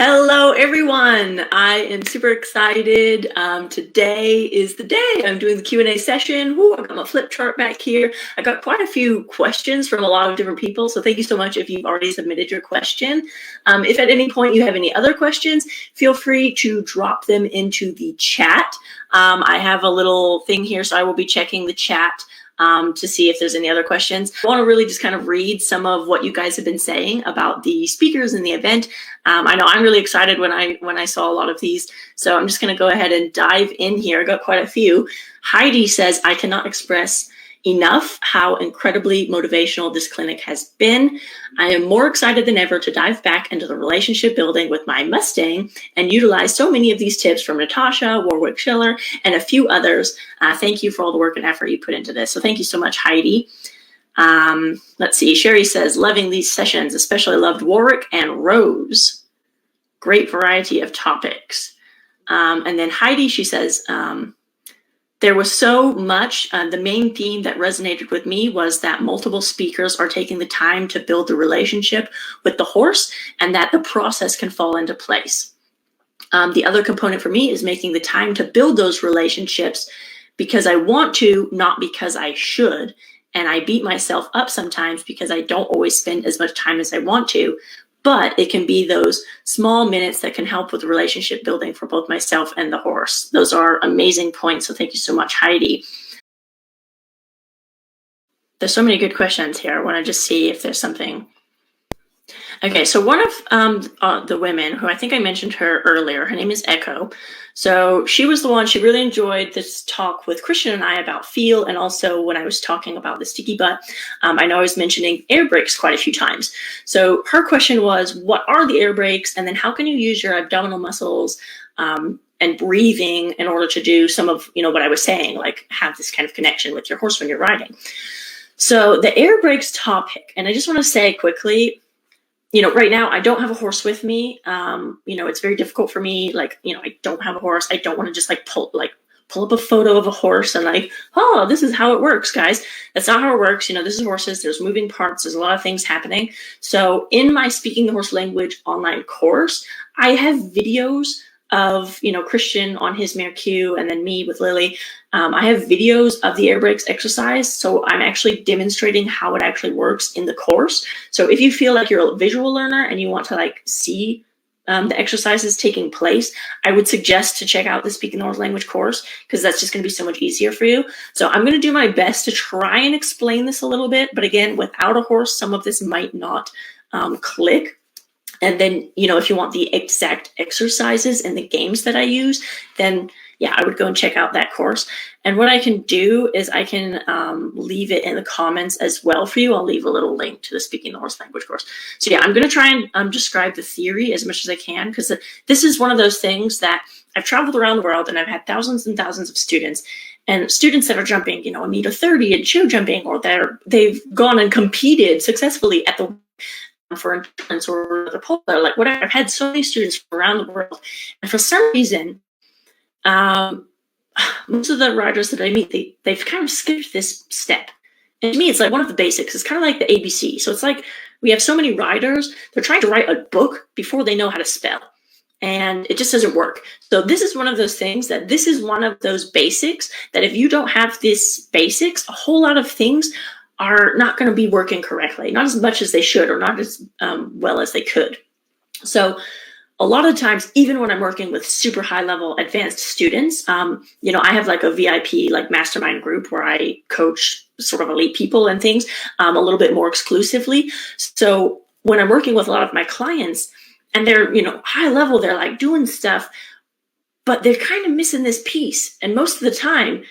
Hello, everyone. I am super excited. Today is the day I'm doing the Q&A session. Woo, I've got my flip chart back here. I got quite a few questions from a lot of different people, so thank you so much if you've already submitted your question. If at any point you have any other questions, feel free to drop them into the chat. I have a little thing here, so I will be checking the chat to see if there's any other questions. I want to really just kind of read some of what you guys have been saying about the speakers and the event. I know I'm really excited when I saw a lot of these, so I'm just going to go ahead and dive in here. I got quite a few. Heidi says, I cannot express enough how incredibly motivational this clinic has been. I am more excited than ever to dive back into the relationship building with my Mustang and utilize so many of these tips from Natasha, Warwick Schiller, and a few others. Thank you for all the work and effort you put into this. So thank you so much, Heidi. Let's see. Sherry says, loving these sessions, especially loved Warwick and Rose. Great variety of topics. And then Heidi, she says, there was so much. The main theme that resonated with me was that multiple speakers are taking the time to build the relationship with the horse and that the process can fall into place. The other component for me is making the time to build those relationships because I want to, not because I should. And I beat myself up sometimes because I don't always spend as much time as I want to. But it can be those small minutes that can help with relationship building for both myself and the horse. Those are amazing points. So thank you so much, Heidi. There's so many good questions here. I want to just see if there's something. Okay, so one of the women who I think I mentioned her earlier, her name is Echo. So she was the one, she really enjoyed this talk with Christian and I about feel, and also when I was talking about the sticky butt, I know I was mentioning air brakes quite a few times. So her question was, what are the air brakes? And then how can you use your abdominal muscles and breathing in order to do some of, what I was saying, like have this kind of connection with your horse when you're riding. So the air brakes topic, and I just want to say quickly, right now I don't have a horse with me. It's very difficult for me. I don't have a horse. I don't want to just pull up a photo of a horse and oh, this is how it works, guys. That's not how it works. This is horses. There's moving parts. There's a lot of things happening. So in my Speaking the Horse Language online course, I have videos of, Christian on his mare Q and then me with Lily. I have videos of the air brakes exercise. So I'm actually demonstrating how it actually works in the course. So if you feel like you're a visual learner and you want to see the exercises taking place, I would suggest to check out the Speaking the Horse Language course because that's just going to be so much easier for you. So I'm going to do my best to try and explain this a little bit. But again, without a horse, some of this might not click. And then, if you want the exact exercises and the games that I use, then yeah, I would go and check out that course. And what I can do is I can leave it in the comments as well for you. I'll leave a little link to the Speaking the Horse Language course. So yeah, I'm going to try and describe the theory as much as I can because this is one of those things that I've traveled around the world and I've had thousands and thousands of students. And students that are jumping, a meter 30 in show jumping, or they've gone and competed successfully at the for endurance or the polar, whatever. I've had so many students from around the world, and for some reason, most of the riders that I meet, they've kind of skipped this step. And to me, it's one of the basics. It's kind of like the ABC. So it's we have so many riders, they're trying to write a book before they know how to spell. And it just doesn't work. So this is one of those things this is one of those basics that if you don't have this basics, a whole lot of things are not going to be working correctly, not as much as they should or not as well as they could. So a lot of times, even when I'm working with super high level advanced students, I have a VIP mastermind group where I coach sort of elite people and things a little bit more exclusively. So when I'm working with a lot of my clients and they're, high level, they're doing stuff, but they're kind of missing this piece. And most of the time,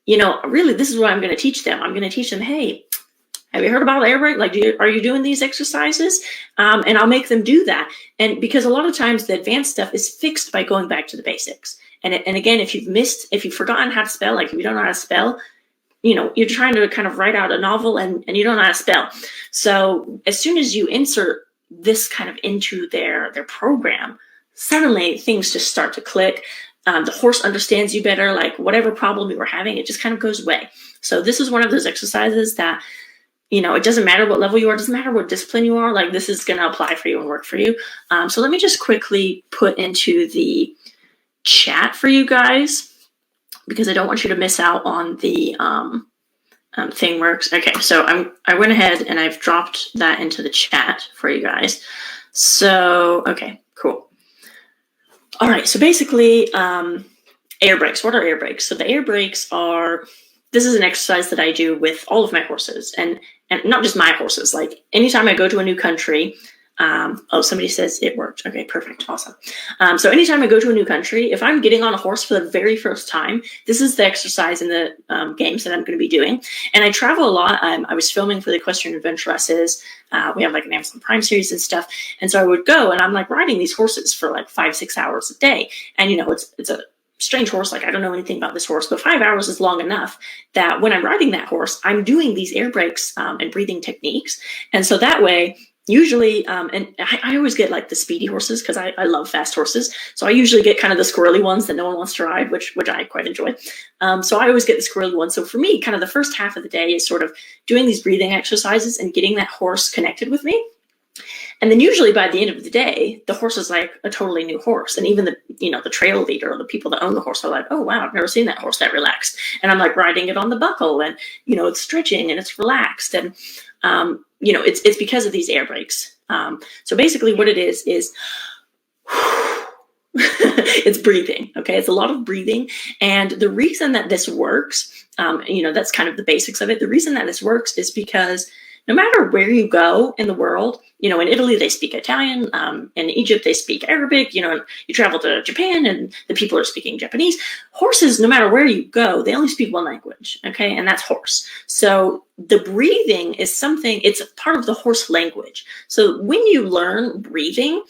really, this is what I'm going to teach them. I'm going to teach them, hey, have you heard about air brake? Are you doing these exercises? And I'll make them do that. And because a lot of times the advanced stuff is fixed by going back to the basics. And again, if you've forgotten how to spell, if you don't know how to spell, you're trying to kind of write out a novel and you don't know how to spell. So as soon as you insert this kind of into their program, suddenly things just start to click. The horse understands you better, whatever problem you were having, it just kind of goes away. So this is one of those exercises that it doesn't matter what level you are, it doesn't matter what discipline you are, like this is going to apply for you and work for you. So let me just quickly put into the chat for you guys, because I don't want you to miss out on the thing works. Okay, so I went ahead and I've dropped that into the chat for you guys. So, okay, cool. All right, so basically, air brakes. What are air brakes? So the air brakes are, this is an exercise that I do with all of my horses, and not just my horses. Like anytime I go to a new country, somebody says it worked. Okay, perfect, awesome. So anytime I go to a new country, if I'm getting on a horse for the very first time, this is the exercise in the games that I'm going to be doing. And I travel a lot. I was filming for the Equestrian Adventuresses. We have like an Amazon Prime series and stuff. And so I would go and I'm like riding these horses for like 5-6 hours a day. And it's a strange horse. Like I don't know anything about this horse, but 5 hours is long enough that when I'm riding that horse, I'm doing these air brakes and breathing techniques. And so that way, usually, and I always get like the speedy horses because I love fast horses. So I usually get kind of the squirrely ones that no one wants to ride, which I quite enjoy. So I always get the squirrely ones. So for me, kind of the first half of the day is sort of doing these breathing exercises and getting that horse connected with me. And then usually by the end of the day, the horse is like a totally new horse. And even the trail leader or the people that own the horse are like, oh, wow, I've never seen that horse that relaxed. And I'm like riding it on the buckle and, it's stretching and it's relaxed. And, it's because of these air brakes. So basically what it is it's breathing. Okay. It's a lot of breathing. And the reason that this works, that's kind of the basics of it. The reason that this works is because no matter where you go in the world, in Italy, they speak Italian. In Egypt, they speak Arabic. You travel to Japan and the people are speaking Japanese. Horses, no matter where you go, they only speak one language. Okay. And that's horse. So the breathing is it's part of the horse language. So when you learn breathing,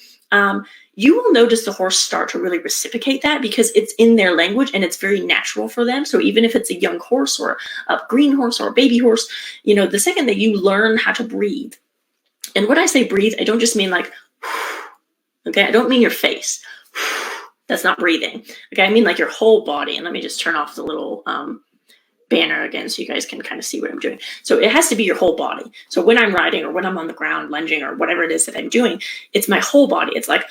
you will notice the horse start to really reciprocate that because it's in their language and it's very natural for them. So even if it's a young horse or a green horse or a baby horse, the second that you learn how to breathe, and when I say breathe, I don't just mean like, okay, I don't mean your face. That's not breathing. Okay, I mean like your whole body. And let me just turn off the little banner again so you guys can kind of see what I'm doing. So it has to be your whole body. So when I'm riding or when I'm on the ground lunging or whatever it is that I'm doing, it's my whole body. It's like,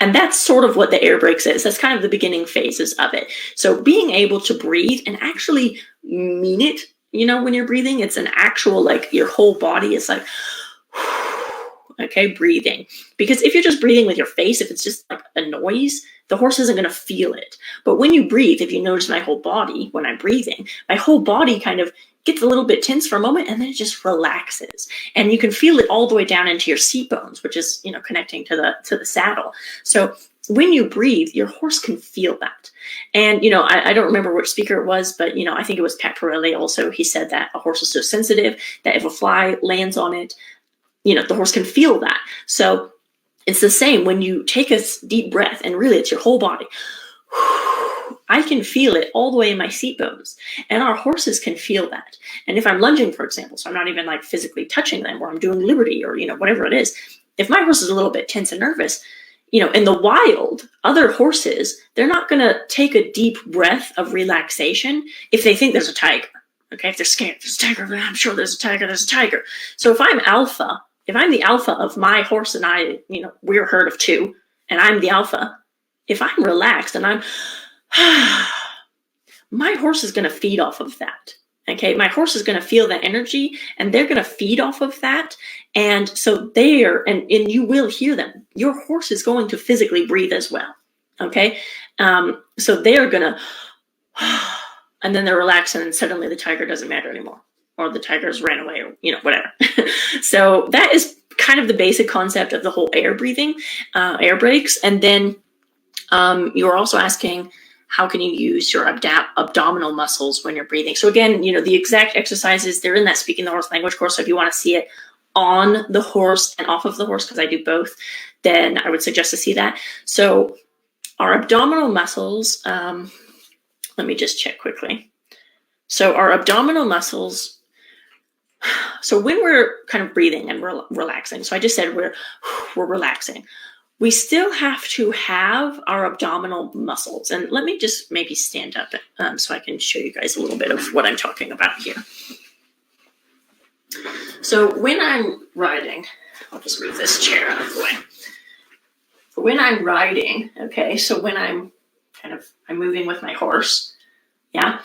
and that's sort of what the air brakes is. That's kind of the beginning phases of it. So being able to breathe and actually mean it, when you're breathing, it's an actual, like your whole body is like, okay, breathing. Because if you're just breathing with your face, if it's just like a noise, the horse isn't going to feel it. But when you breathe, if you notice my whole body, when I'm breathing, my whole body kind of gets a little bit tense for a moment and then it just relaxes. And you can feel it all the way down into your seat bones, which is, connecting to the saddle. So when you breathe, your horse can feel that. And, I don't remember which speaker it was, but, I think it was Pat Pirelli also. He said that a horse is so sensitive that if a fly lands on it, the horse can feel that. So it's the same when you take a deep breath and really it's your whole body. I can feel it all the way in my seat bones, and our horses can feel that. And if I'm lunging, for example, so I'm not even like physically touching them or I'm doing liberty or, whatever it is, if my horse is a little bit tense and nervous, in the wild, other horses, they're not going to take a deep breath of relaxation if they think there's a tiger. Okay. If they're scared, there's a tiger, I'm sure there's a tiger. So if I'm the alpha of my horse and I, we're a herd of two and I'm the alpha, if I'm relaxed and I'm, my horse is going to feed off of that. Okay. My horse is going to feel that energy and they're going to feed off of that. And so and you will hear them. Your horse is going to physically breathe as well. Okay. So they're going to, and then they're relaxed and suddenly the tiger doesn't matter anymore. Or the tigers ran away or, whatever. So that is kind of the basic concept of the whole air breathing, air brakes. And then you're also asking, how can you use your abdominal muscles when you're breathing? So again, the exact exercises, they're in that Speaking the Horse Language course. So if you want to see it on the horse and off of the horse, because I do both, then I would suggest to see that. So our abdominal muscles, let me just check quickly. So our abdominal muscles, so when we're kind of breathing and we're relaxing, so I just said we're relaxing. we still have to have our abdominal muscles. And let me just maybe stand up so I can show you guys a little bit of what I'm talking about here. So when I'm riding, I'll just move this chair out of the way. When I'm riding, okay, so when I'm moving with my horse, yeah,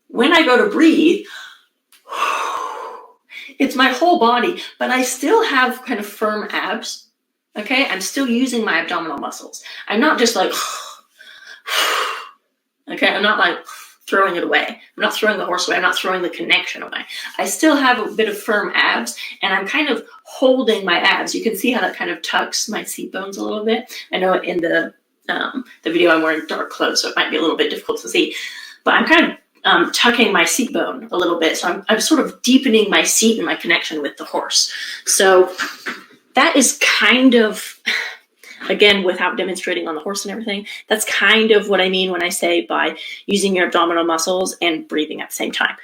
when I go to breathe, it's my whole body, but I still have kind of firm abs, okay? I'm still using my abdominal muscles. I'm not just like, okay, I'm not like throwing it away. I'm not throwing the horse away. I'm not throwing the connection away. I still have a bit of firm abs, and I'm kind of holding my abs. You can see how that kind of tucks my seat bones a little bit. I know in the video I'm wearing dark clothes, so it might be a little bit difficult to see, but I'm kind of tucking my seat bone a little bit. So I'm sort of deepening my seat and my connection with the horse. So that is kind of, again, without demonstrating on the horse and everything, that's kind of what I mean when I say by using your abdominal muscles and breathing at the same time.